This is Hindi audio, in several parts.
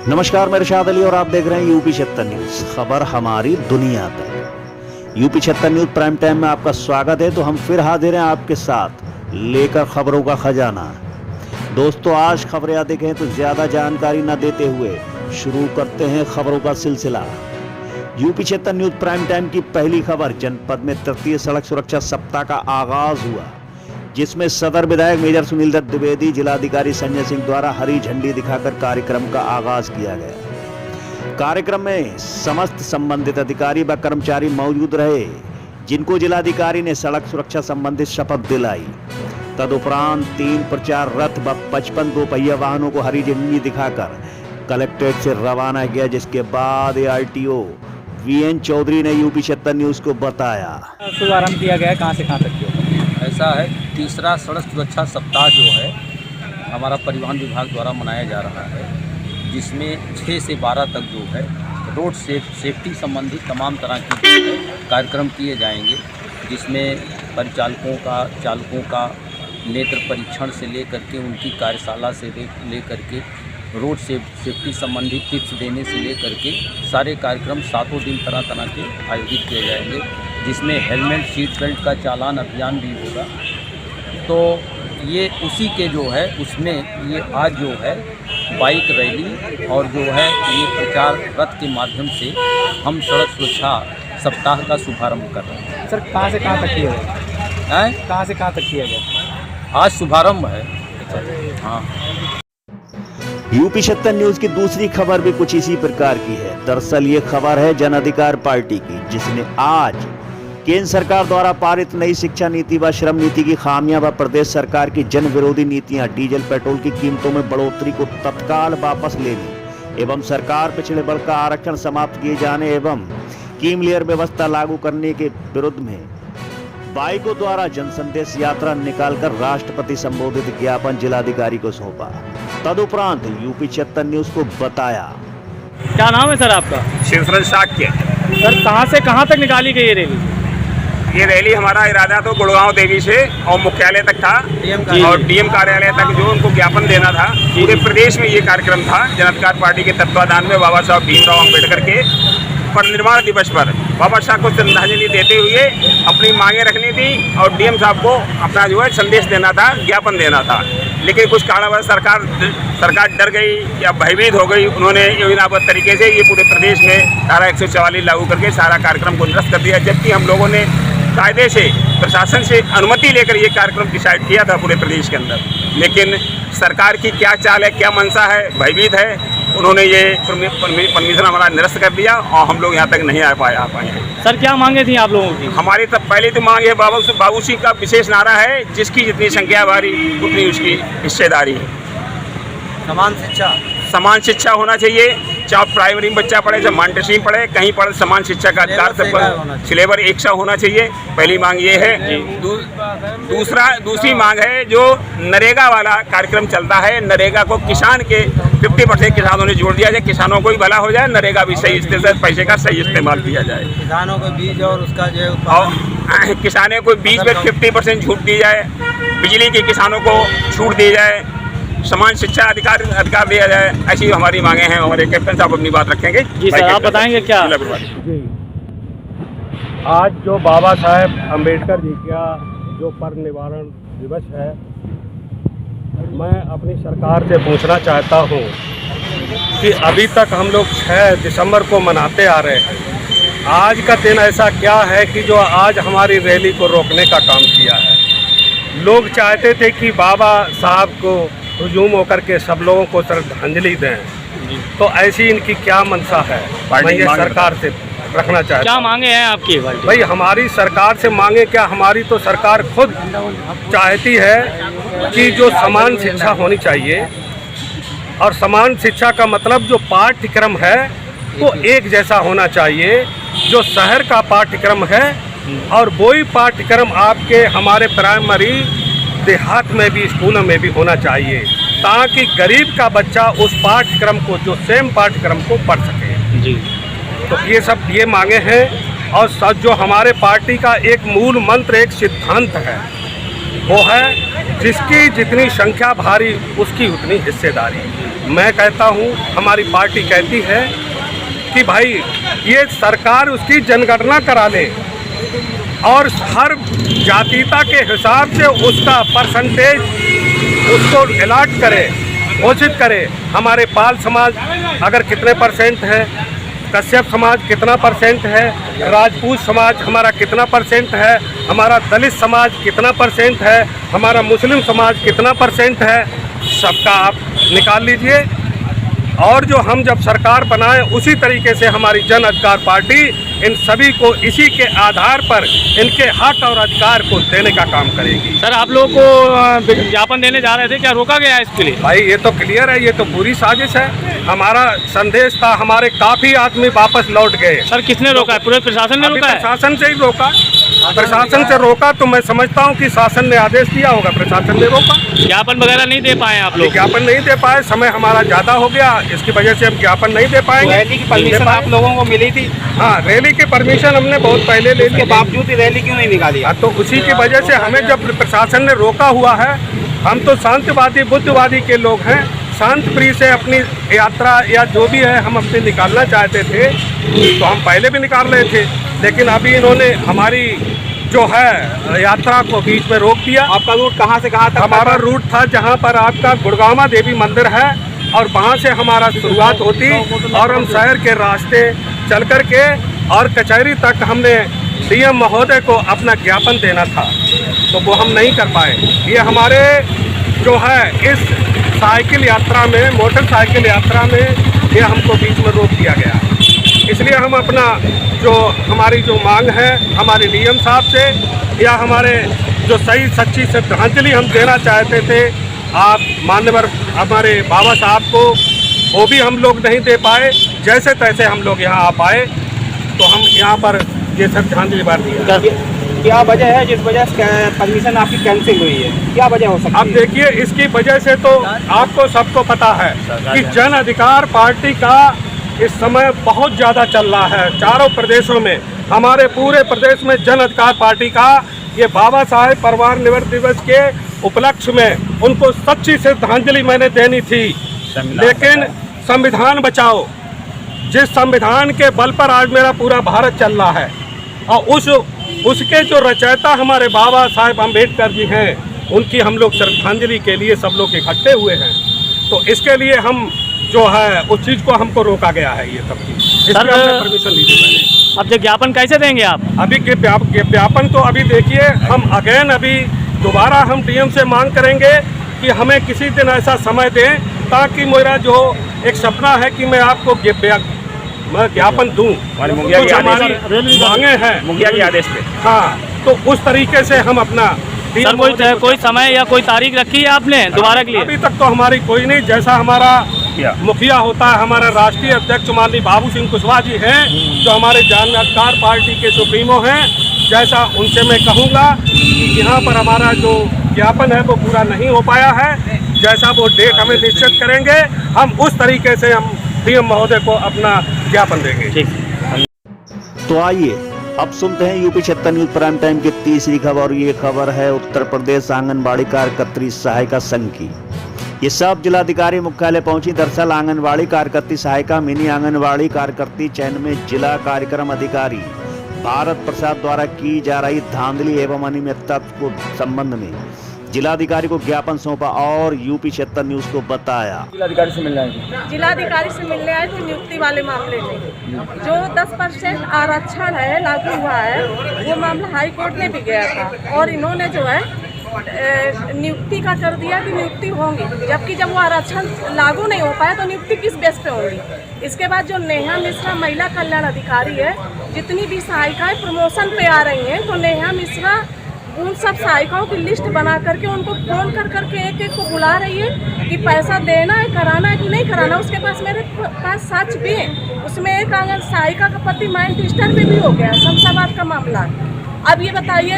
नमस्कार, मैं इरशाद अली और आप देख रहे हैं यूपी 76 न्यूज। खबर हमारी दुनिया तक। यूपी 76 न्यूज प्राइम टाइम में आपका स्वागत है। तो हम फिर हाजिर हैं आपके साथ लेकर खबरों का खजाना। दोस्तों, आज खबरें अधिक हैं तो ज्यादा जानकारी न देते हुए शुरू करते हैं खबरों का सिलसिला। यूपी 76 न्यूज प्राइम टाइम की पहली खबर, जनपद में तृतीय सड़क सुरक्षा सप्ताह का आगाज हुआ, जिसमें सदर विधायक मेजर सुनील दत्त द्विवेदी, जिलाधिकारी संजय सिंह द्वारा हरी झंडी दिखाकर कार्यक्रम का आगाज किया गया। कार्यक्रम में समस्त संबंधित अधिकारी व कर्मचारी मौजूद रहे, जिनको जिलाधिकारी ने सड़क सुरक्षा संबंधित शपथ दिलाई। तदुपरांत 3 प्रचार रथ व 55 दोपहिया वाहनों को हरी झंडी दिखाकर कलेक्ट्रेट से रवाना किया, जिसके बाद ARTO VN चौधरी ने यूपी 76 न्यूज को बताया। शुभारंभ किया गया है, कहाँ से कहाँ तक किया? ऐसा है, तीसरा सड़क सुरक्षा सप्ताह जो है हमारा परिवहन विभाग द्वारा मनाया जा रहा है, जिसमें 6 से 12 तक जो है रोड सेफ्टी संबंधी तमाम तरह के कार्यक्रम किए जाएंगे, जिसमें चालकों का नेत्र परीक्षण से लेकर के उनकी कार्यशाला से लेकर के रोड सेफ्टी संबंधी टिप्स देने से लेकर के सारे कार्यक्रम 7 दिन तरह के आयोजित किए जाएंगे, जिसमें हेलमेट सीट बेल्ट का चालान अभियान भी होगा। तो ये उसी के जो है उसमें ये आज जो है बाइक रैली और जो है ये प्रचार रथ के माध्यम से हम सड़क सुरक्षा सप्ताह का शुभारंभ कर रहे हैं। सर, कहाँ से कहाँ तक किया गया? कहाँ से कहाँ तक किया गया? आज शुभारंभ है। हाँ। यूपी 76 न्यूज की दूसरी खबर भी कुछ इसी प्रकार की है। दरअसल ये खबर है जन अधिकार पार्टी की, जिसने आज केंद्र सरकार द्वारा पारित नई शिक्षा नीति व श्रम नीति की खामियां व प्रदेश सरकार की जन विरोधी नीतियां, डीजल पेट्रोल की कीमतों में बढ़ोतरी को तत्काल वापस लेने एवं सरकार पिछड़े वर्ग का आरक्षण समाप्त किए जाने एवं कीम लेयर व्यवस्था लागू करने के विरुद्ध में बाइकों द्वारा जनसंदेश यात्रा निकालकर राष्ट्रपति संबोधित ज्ञापन जिलाधिकारी को सौंपा। तदुपरांत यूपी 76 न्यूज को बताया। क्या नाम है सर आपका? शिवशरण शाक्य। सर, कहाँ से कहाँ तक निकाली गई ये रैली? ये रैली हमारा इरादा तो गुड़गांव देवी से और मुख्यालय तक था और डीएम कार्यालय तक जो उनको ज्ञापन देना था। पूरे प्रदेश में ये कार्यक्रम था। जन अधिकार पार्टी के तत्वाधान में बाबा साहब भीमराव अम्बेडकर के परिनिर्वाण दिवस पर बाबा साहब को श्रद्धांजलि देते हुए अपनी मांगे रखनी थी और डीएम साहब को अपना जो है संदेश देना था, ज्ञापन देना था। लेकिन कुछ कारणवश सरकार डर गई या भयभीत हो गई। उन्होंने योजनाबद्ध तरीके से ये पूरे प्रदेश में धारा 144 लागू करके सारा कार्यक्रम को निरस्त कर दिया, जबकि हम लोगों ने कायदे से प्रशासन से अनुमति लेकर ये कार्यक्रम डिसाइड किया था पूरे प्रदेश के अंदर। लेकिन सरकार की क्या चाल है, क्या मंशा है, भयभीत है, उन्होंने ये परमिशन हमारा निरस्त कर दिया और हम लोग यहाँ तक नहीं आ पाए। सर, क्या मांगे थी आप लोगों की? हमारी तब पहले तो मांग है, बाबू सिंह का विशेष नारा है, जिसकी जितनी संख्या भारी उतनी उसकी हिस्सेदारी। समान शिक्षा होना चाहिए, चाहे प्राइमरी में बच्चा पढ़े, चाहे मॉन्टेसरी में पढ़े, कहीं पढ़े, समान शिक्षा का अधिकार सब पर। सिलेबस एक सा होना चाहिए, पहली मांग ये है। दूसरी मांग है, जो नरेगा वाला कार्यक्रम चलता है, नरेगा को किसान के 50% किसानों ने जोड़ दिया जाए, किसानों को ही भला हो जाए, नरेगा भी सही इस्तेमाल, पैसे का सही इस्तेमाल किया जाए। किसानों को बीज और उसका जो और किसानों को बीज में 50% छूट दी जाए, बिजली के किसानों को छूट दी जाए, समान शिक्षा अधिकार दिया जाए। ऐसी हमारी मांगे हैं। हमारे कैप्टन साहब अपनी बात रखेंगे। जी सर, आप बताएंगे क्या? जी, आज जो बाबा साहेब अम्बेडकर जी का जो परिनिर्वाण दिवस है, मैं अपनी सरकार से पूछना चाहता हूँ कि अभी तक हम लोग 6 दिसंबर को मनाते आ रहे हैं। आज का दिन ऐसा क्या है कि जो आज हमारी रैली को रोकने का काम किया है? लोग चाहते थे कि बाबा साहब को हुजूम होकर के सब लोगों को श्रद्धांजलि दें, तो ऐसी इनकी क्या मंशा है? मैं ये सरकार से रखना चाहता हूं। क्या मांगे हैं आपकी? भाई, हमारी सरकार से मांगे क्या, हमारी तो सरकार खुद चाहती है कि जो समान शिक्षा होनी चाहिए, और समान शिक्षा का मतलब जो पाठ्यक्रम है वो एक जैसा होना चाहिए। जो शहर का पाठ्यक्रम है और वही पाठ्यक्रम आपके हमारे प्राइमरी देहात में भी, स्कूलों में भी होना चाहिए, ताकि गरीब का बच्चा उस पाठ्यक्रम को, जो सेम पाठ्यक्रम को पढ़ सके। जी, तो ये मांगे हैं। और जो हमारे पार्टी का एक मूल मंत्र, एक सिद्धांत है, वो है जिसकी जितनी संख्या भारी उसकी उतनी हिस्सेदारी। मैं कहता हूँ, हमारी पार्टी कहती है कि भाई ये सरकार उसकी जनगणना करा ले और हर जातीयता के हिसाब से उसका परसेंटेज उसको अलॉट करे, घोषित करे। हमारे पाल समाज अगर कितने परसेंट है, कश्यप समाज कितना परसेंट है, राजपूत समाज हमारा कितना परसेंट है, हमारा दलित समाज कितना परसेंट है, हमारा मुस्लिम समाज कितना परसेंट है, सबका आप निकाल लीजिए। और जो हम जब सरकार बनाएं उसी तरीके से हमारी जन अधिकार पार्टी इन सभी को इसी के आधार पर इनके हक और अधिकार को देने का काम करेगी। सर, आप लोगों को ज्ञापन देने जा रहे थे, क्या रोका गया है इसके लिए? भाई ये तो क्लियर है, ये तो पूरी साजिश है। हमारा संदेश था, हमारे काफ़ी आदमी वापस लौट गए। सर, किसने रोका है? पूरे प्रशासन ने रोका है? प्रशासन से ही रोका, प्रशासन से रोका। तो मैं समझता हूँ कि शासन ने आदेश दिया होगा, प्रशासन ने रोका। ज्ञापन वगैरह नहीं दे पाए आप लोग? ज्ञापन नहीं दे पाए, समय हमारा ज़्यादा हो गया, इसकी वजह से हम ज्ञापन नहीं दे पाएंगे। रैली की परमिशन आप लोगों को मिली थी? हाँ, रैली की परमिशन हमने बहुत पहले ले ली, के बावजूद रैली क्यों नहीं निकाली? तो उसी की वजह से हमें जब प्रशासन ने रोका हुआ है, हम तो शांतिवादी बुद्धवादी के लोग हैं, शांत प्रिय से अपनी यात्रा या जो भी है हम अपनी निकालना चाहते थे, तो हम पहले भी निकाल रहे थे। लेकिन अभी इन्होंने हमारी जो है यात्रा को बीच में रोक दिया। आपका रूट कहाँ से कहाँ तक? हमारा रूट था जहाँ पर आपका गुड़गांवा देवी मंदिर है, और वहाँ से हमारा शुरुआत होती और हम शहर के रास्ते चल कर के और कचहरी तक हमने डीएम महोदय को अपना ज्ञापन देना था, तो वो हम नहीं कर पाए। ये हमारे जो है इस साइकिल यात्रा में, मोटरसाइकिल यात्रा में ये हमको बीच में रोक दिया गया। इसलिए हम अपना जो हमारी जो मांग है हमारे डीएम साहब से, या हमारे जो सही सच्ची श्रद्धांजलि हम देना चाहते थे आप मान्यवर हमारे बाबा साहब को, वो भी हम लोग नहीं दे पाए। जैसे तैसे हम लोग यहाँ आ पाए, तो हम यहाँ पर ये श्रद्धांजलि बार दिया। क्या वजह है जिस वजह से परमिशन आपकी कैंसिल हुई है? क्या वजह हो सकती है? अब देखिए, इसकी वजह से तो आपको सबको पता है कि जन अधिकार पार्टी का इस समय बहुत ज़्यादा चल रहा है चारों प्रदेशों में। हमारे पूरे प्रदेश में जन अधिकार पार्टी का ये बाबा साहेब परिवार निवृत्त दिवस के उपलक्ष्य में उनको सच्ची श्रद्धांजलि मैंने देनी थी। लेकिन संविधान बचाओ, जिस संविधान के बल पर आज मेरा पूरा भारत चल रहा है, और उसके जो रचयिता हमारे बाबा साहेब अम्बेडकर जी हैं, उनकी हम लोग श्रद्धांजलि के लिए सब लोग इकट्ठे हुए हैं। तो इसके लिए हम जो है उस चीज़ को हमको रोका गया है, ये सब चीज़। इसलिए हमने परमिशन ली थी पहले। अब जो ज्ञापन कैसे देंगे आप? अभी के ज्ञापन तो अभी देखिए, हम अगेन अभी दोबारा हम डीएम से मांग करेंगे कि हमें किसी दिन ऐसा समय दें ताकि मेरा जो एक सपना है कि मैं आपको ज्ञापन दूं, कुछ हमारी मांगे हैं मुखिया के आदेश पे। हाँ, तो उस तरीके से हम अपना सर, कोई समय या कोई तारीख रखी है आपने दोबारा के लिए? अभी तक तो हमारी कोई नहीं। जैसा हमारा मुखिया होता है, हमारा राष्ट्रीय अध्यक्ष माननीय बाबू सिंह कुशवाहा जी हैं, जो हमारे जन अधिकार पार्टी के सुप्रीमो हैं, जैसा उनसे मैं कहूँगा कि यहाँ पर हमारा जो ज्ञापन है वो पूरा नहीं हो पाया है। जैसा वो डेट हमें निश्चित करेंगे, हम उस तरीके से हम डीएम महोदय को अपना ज्ञापन देंगे। तो आइए अब सुनते हैं यूपी 76 न्यूज प्राइम टाइम की तीसरी खबर। और ये खबर है उत्तर प्रदेश आंगनबाड़ी कार्यकर्त्री सहायिका संघ की। ये सब जिलाधिकारी मुख्यालय पहुंची। दरअसल आंगनबाड़ी कार्यकर्त्री सहायिका मिनी आंगनबाड़ी कार्यकर्त्री चयन में जिला कार्यक्रम अधिकारी भारत प्रसाद द्वारा की जा रही धांधली एवं अनियमितता को संबंध में जिलाधिकारी को ज्ञापन सौंपा और यूपी 76 न्यूज को बताया। जिलाधिकारी से मिलना है? जिलाधिकारी से मिलने आए थे नियुक्ति वाले मामले में। जो 10% आरक्षण है लागू हुआ है, वो मामला हाई कोर्ट में भी गया था, और इन्होंने जो है नियुक्ति का कर दिया कि नियुक्ति होंगी, जबकि जब वो आरक्षण लागू नहीं हो पाया तो नियुक्ति किस बेस पे होगी। इसके बाद जो नेहा मिश्रा महिला कल्याण अधिकारी है, जितनी भी सहायिकाएं प्रमोशन पे आ रही हैं, तो नेहा मिश्रा उन सब सहायिकाओं की लिस्ट बना करके उनको फोन कर करके एक एक को बुला रही है कि पैसा देना है, कराना है कि नहीं कराना। उसके पास मेरे पास साक्ष्य भी है। उसमें एक सहायिका का पति मैनचेस्टर में भी हो गया, शमशाबाद का मामला। अब ये बताइए,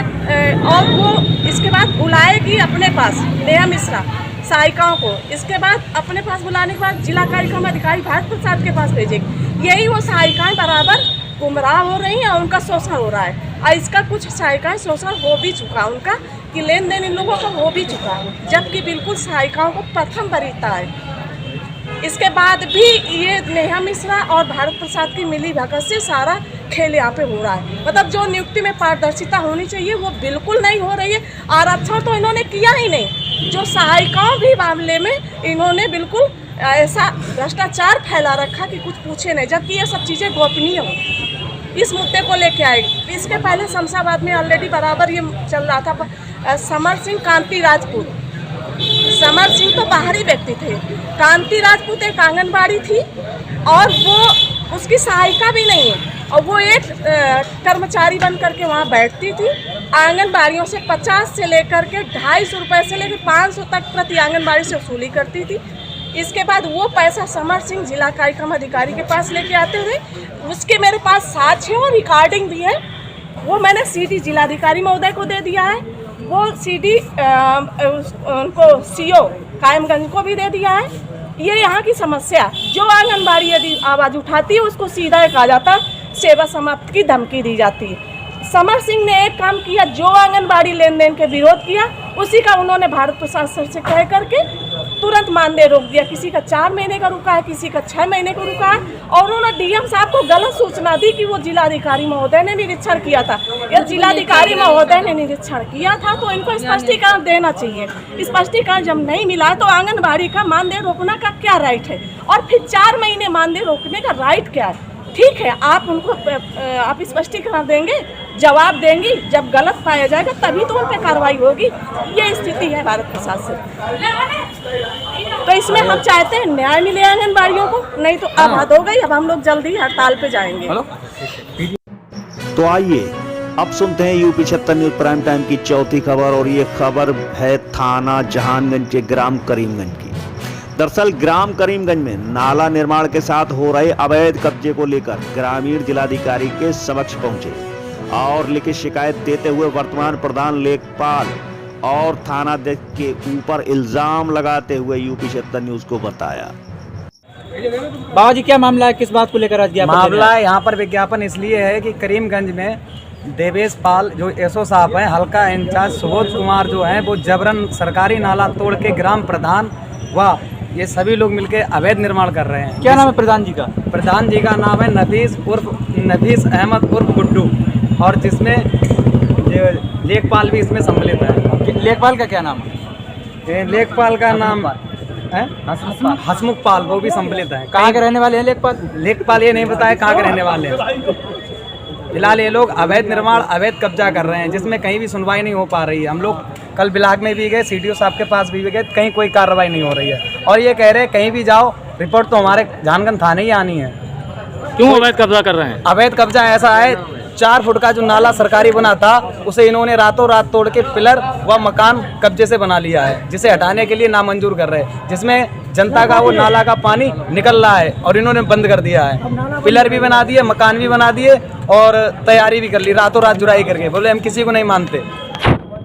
और वो इसके बाद बुलाएगी अपने पास नेहा मिश्रा सहायिकाओं को, इसके बाद अपने पास बुलाने के बाद जिला कार्यक्रम अधिकारी भारत प्रसाद के पास भेजेगी। यही वो सहायिकाएं बराबर गुमराह हो रही हैं और उनका शोषण हो रहा है। और इसका कुछ सहायिकाएँ शोषण हो भी चुका उनका, कि लेन देन इन लोगों का हो भी चुका, जबकि बिल्कुल सहायिकाओं को प्रथम वरीयता है। इसके बाद भी ये नेहा मिश्रा और भारत प्रसाद की मिली भगत से सारा खेल यहाँ पे हो रहा है। मतलब जो नियुक्ति में पारदर्शिता होनी चाहिए वो बिल्कुल नहीं हो रही है। आरक्षण तो इन्होंने किया ही नहीं, जो सहायिकाओं भी मामले में इन्होंने बिल्कुल ऐसा भ्रष्टाचार फैला रखा कि कुछ पूछे नहीं, जबकि ये सब चीज़ें गोपनीय हो। इस मुद्दे को लेके आए। इसके पहले शमशाबाद में ऑलरेडी बराबर ये चल रहा था। समर सिंह, कांति राजपूत। समर सिंह तो बाहरी व्यक्ति थे, कांति राजपूत एक आंगनबाड़ी थी और वो उसकी सहायिका भी नहीं है, और वो एक कर्मचारी बन करके वहाँ बैठती थी। आंगनबाड़ियों से 50 से लेकर के 250 रुपये से लेकर 500 तक प्रति आंगनबाड़ी से वसूली करती थी। इसके बाद वो पैसा समर सिंह जिला कार्यक्रम अधिकारी के पास लेके आते हुए, उसके मेरे पास साक्ष्य और रिकॉर्डिंग भी है, वो मैंने सीडी जिलाधिकारी महोदय को दे दिया है। वो सीडी उनको सीओ कायमगंज को भी दे दिया है। ये यहाँ की समस्या, जो आंगनबाड़ी यदि आवाज़ उठाती है उसको सीधा कहा जाता है सेवा समाप्त की धमकी दी जाती है। समर सिंह ने एक काम किया, जो आंगनबाड़ी लेन देन के विरोध किया उसी का उन्होंने भारत प्रसाद सर से कह करके तुरंत मानदेय रोक दिया। किसी का 4 महीने का रुका है, किसी का 6 महीने का रुका है, और उन्होंने डीएम साहब को गलत सूचना दी कि वो जिलाधिकारी महोदय ने निरीक्षण किया था। या जिलाधिकारी महोदय ने निरीक्षण किया था तो इनको स्पष्टीकरण देना चाहिए। स्पष्टीकरण जब नहीं मिला तो आंगनबाड़ी का मानदेय रोकने का क्या राइट है, और फिर 4 महीने मानदेय रोकने का राइट क्या है? ठीक है, आप उनको आप स्पष्टीकरण देंगे, जवाब देंगी, जब गलत पाया जाएगा तभी तो उन पर कार्रवाई होगी। ये स्थिति है भारत प्रसाद से। तो इसमें हम चाहते हैं न्याय मिले आंगनबाड़ियों को, नहीं तो अब हद हो गई। अब हम लोग जल्दी हड़ताल पे जाएंगे। तो आइए अब सुनते हैं यूपी 76 न्यूज प्राइम टाइम की चौथी खबर, और ये खबर है थाना जहानगंज के ग्राम करीमगंज की। दरअसल ग्राम करीमगंज में नाला निर्माण के साथ हो रहे अवैध कब्जे को लेकर ग्रामीण जिलाधिकारी के समक्ष पहुंचे और लिखित शिकायत देते हुए वर्तमान प्रधान लेखपाल और थानाध्यक्ष के ऊपर इल्जाम लगाते हुए यूपी 76 न्यूज को बताया। बाबा जी, क्या मामला है, किस बात को लेकर आज ज्ञापन? मामला यहाँ पर विज्ञापन इसलिए है कि करीमगंज में देवेश पाल जो एसओ साहब हैं, हल्का इंचार्ज सुबोध कुमार जो हैं, वो जबरन सरकारी नाला तोड़ के ग्राम प्रधान व ये सभी लोग मिलके अवैध निर्माण कर रहे हैं। क्या नाम है प्रधान जी का? प्रधान जी का नाम है नफीस अहमद उर्फ गुड्डू, और जिसमें लेखपाल भी इसमें सम्मिलित है। लेखपाल का क्या नाम है? लेखपाल का नाम है हसमुख पाल, वो भी सम्मिलित है। कहाँ के रहने वाले हैं लेखपाल? लेखपाल ये नहीं बताया कहाँ के रहने वाले हैं। फिलहाल ये लोग अवैध निर्माण, अवैध कब्जा कर रहे हैं, जिसमें कहीं भी सुनवाई नहीं हो पा रही है। हम लोग कल बिलाग में भी गए, सीडीओ साहब के पास भी गए, कहीं कोई कार्रवाई नहीं हो रही है। और ये कह रहे हैं कहीं भी जाओ रिपोर्ट तो हमारे जहानगंज थाने ही आनी है। क्यों अवैध कब्जा कर रहे हैं? अवैध कब्जा ऐसा है, 4 फुट का जो नाला सरकारी बना था उसे इन्होंने रातों रात तोड़ के पिलर व मकान कब्जे से बना लिया है, जिसे हटाने के लिए नामंजूर कर रहे हैं, जिसमें जनता का वो नाला का पानी निकल रहा है और इन्होंने बंद कर दिया है। पिलर भी बना दिए, मकान भी बना दिए और तैयारी भी कर ली रातों रात जुराई करके। बोले हम किसी को नहीं मानते।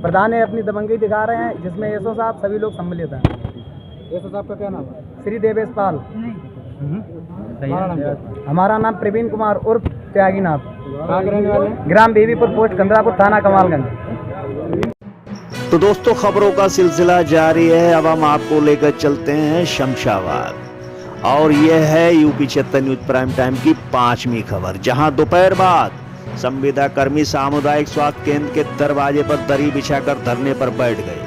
प्रधान ने अपनी दबंगी दिखा रहे हैं, जिसमें एसओ साहब सभी लोग सम्मिलित हैं। एसओ साहब का क्या नाम है? श्री देवेश पाल। हमारा नाम प्रवीण कुमार उर्फ त्यागीनाथ। कहाँ के रहने वाले? ग्राम बीबीपुर, पोस्ट कंदरापुर, थाना कमालगंज। तो दोस्तों खबरों का सिलसिला जारी है। अब हम आपको लेकर चलते हैं शमशाबाद, और यह है यूपी 76 न्यूज प्राइम टाइम की 5वीं खबर, जहां दोपहर बाद संविदा कर्मी सामुदायिक स्वास्थ्य केंद्र के दरवाजे पर दरी बिछाकर धरने पर बैठ गए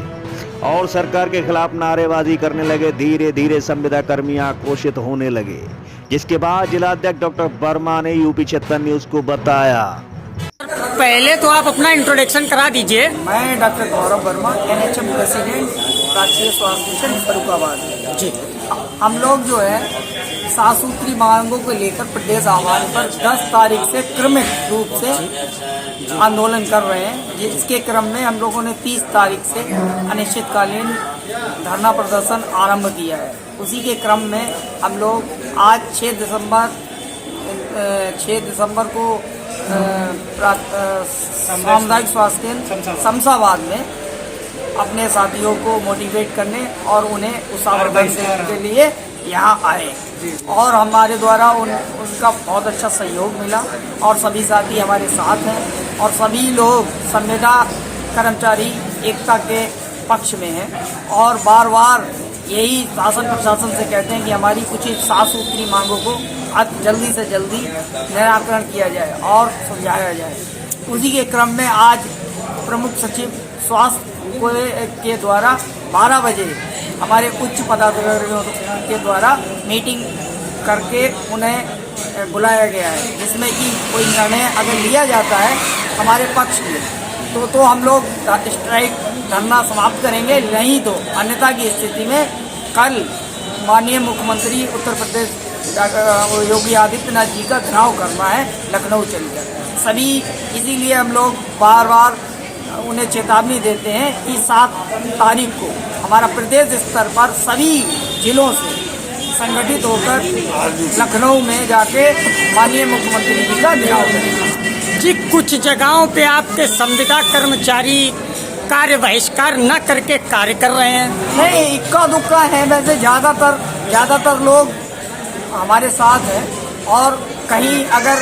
और सरकार के खिलाफ नारेबाजी करने लगे। धीरे धीरे संविदा कर्मी आक्रोशित होने लगे, जिसके बाद जिलाध्यक्ष डॉक्टर वर्मा ने यूपी 76 न्यूज को बताया। पहले तो आप अपना इंट्रोडक्शन करा दीजिए। मैं डॉक्टर गौरव वर्मा, एनएचएम प्रेसिडेंट, राष्ट्रीय स्वास्थ्य मिशन फर्रुखाबाद जी। हम लोग जो है 7 सूत्री मांगों को लेकर प्रदेश आह्वान पर 10 तारीख से क्रमिक रूप से आंदोलन कर रहे हैं। इसके क्रम में हम लोगों ने 30 तारीख से अनिश्चितकालीन धरना प्रदर्शन आरंभ किया है। उसी के क्रम में हम लोग आज 6 दिसंबर को सामुदायिक स्वास्थ्य केंद्र शमशाबाद में अपने साथियों को मोटिवेट करने और उन्हें उत्साहवर्धन देने के लिए यहाँ आए, और हमारे द्वारा उनका बहुत अच्छा सहयोग मिला और सभी साथी हमारे साथ हैं। और सभी लोग संविदा कर्मचारी एकता के पक्ष में हैं और बार बार यही शासन प्रशासन से कहते हैं कि हमारी कुछ 7 सूत्री मांगों को जल्दी से जल्दी निराकरण किया जाए और सुलझाया जाए। उसी के क्रम में आज प्रमुख सचिव स्वास्थ्य के द्वारा 12 बजे हमारे उच्च पदाधिकारियों के द्वारा मीटिंग करके उन्हें बुलाया गया है, जिसमें कि कोई निर्णय अगर लिया जाता है हमारे पक्ष में तो हम लोग स्ट्राइक धरना समाप्त करेंगे, नहीं तो अन्यथा की स्थिति में कल माननीय मुख्यमंत्री उत्तर प्रदेश योगी आदित्यनाथ जी का घेराव करना है लखनऊ चलकर। सभी इसीलिए हम लोग बार बार उन्हें चेतावनी देते हैं कि 7 तारीख को हमारा प्रदेश स्तर पर सभी जिलों से संगठित होकर लखनऊ में जाके माननीय मुख्यमंत्री जी का घेराव करेंगे। जी, कुछ जगहों पे आपके संविदा कर्मचारी कार्य बहिष्कार न करके कार्य कर रहे हैं। नहीं, इक्का दुक्का है, वैसे ज़्यादातर लोग हमारे साथ हैं और कहीं अगर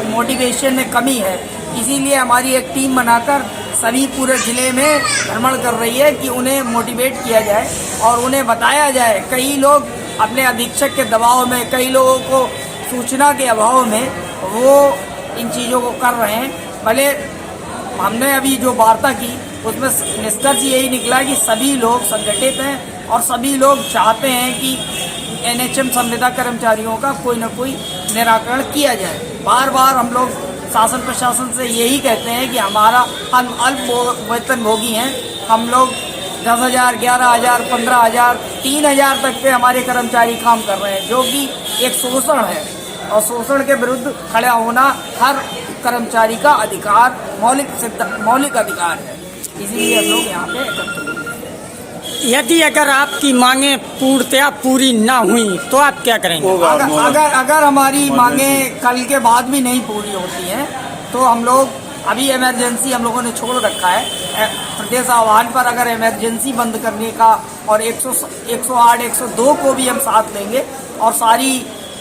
मोटिवेशन में कमी है, इसीलिए हमारी एक टीम बनाकर सभी पूरे ज़िले में भ्रमण कर रही है कि उन्हें मोटिवेट किया जाए और उन्हें बताया जाए। कई लोग अपने अधीक्षक के दबाव में, कई लोगों को सूचना के अभाव में वो इन चीज़ों को कर रहे हैं। भले हमने अभी जो वार्ता की उसमें निष्कर्ष यही निकला कि सभी लोग संगठित हैं और सभी लोग चाहते हैं कि एनएचएम संविदा कर्मचारियों का कोई न कोई निराकरण किया जाए। बार बार हम लोग शासन प्रशासन से यही कहते हैं कि हमारा हम अल्प वेतन भोगी हैं, हम लोग 10,000, 11,000, 15,000, 3,000 तक पे हमारे कर्मचारी काम कर रहे हैं, जो कि एक शोषण है और शोषण के विरुद्ध खड़ा होना हर कर्मचारी का अधिकार, मौलिक अधिकार है। इसीलिए हम लोग यहाँ पे एकत्र हुए। यदि अगर आपकी मांगे पूर्णतया पूरी ना हुई तो आप क्या करेंगे? अगर हमारी मांगे कल के बाद भी नहीं पूरी होती हैं तो हम लोग अभी इमरजेंसी हम लोगों ने छोड़ रखा है। प्रदेश आह्वान पर अगर इमरजेंसी बंद करने का और 108, 102 को भी हम साथ लेंगे और सारी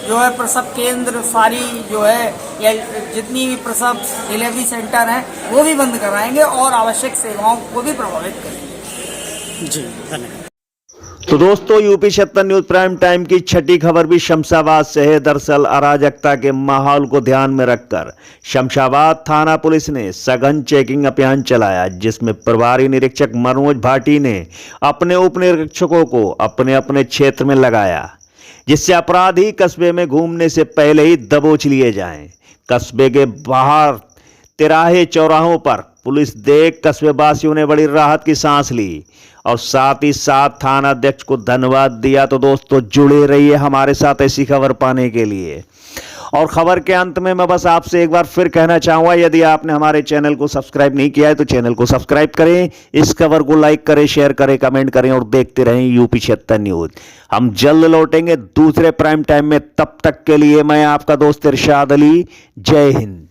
जो है प्रसव केंद्र, सारी जो है या जितनी भी प्रसव डिलीवरी सेंटर हैं वो भी बंद कराएंगे और आवश्यक सेवाओं को भी प्रभावित करेंगे। जी, धन्यवाद। तो दोस्तों, यूपी 76 न्यूज प्राइम टाइम की छठी खबर भी शमशाबाद से है। दरअसल अराजकता के माहौल को ध्यान में रखकर शमशाबाद थाना पुलिस ने सघन चेकिंग अभियान चलाया, जिसमें प्रभारी निरीक्षक मनोज भाटी ने अपने उप निरीक्षकों को अपने अपने क्षेत्र में लगाया, जिससे अपराधी कस्बे में घूमने से पहले ही दबोच लिए जाएं। कस्बे के बाहर तिराहे चौराहों पर पुलिस देख कस्बे वासियों ने बड़ी राहत की सांस ली और साथ ही साथ थाना अध्यक्ष को धन्यवाद दिया। तो दोस्तों, जुड़े रहिए हमारे साथ ऐसी खबर पाने के लिए। और खबर के अंत में मैं बस आपसे एक बार फिर कहना चाहूँगा, यदि आपने हमारे चैनल को सब्सक्राइब नहीं किया है तो चैनल को सब्सक्राइब करें, इस खबर को लाइक करें, शेयर करें, कमेंट करें और देखते रहें यूपी 76 न्यूज। हम जल्द लौटेंगे दूसरे प्राइम टाइम में, तब तक के लिए मैं आपका दोस्त इरशाद अली। जय हिंद।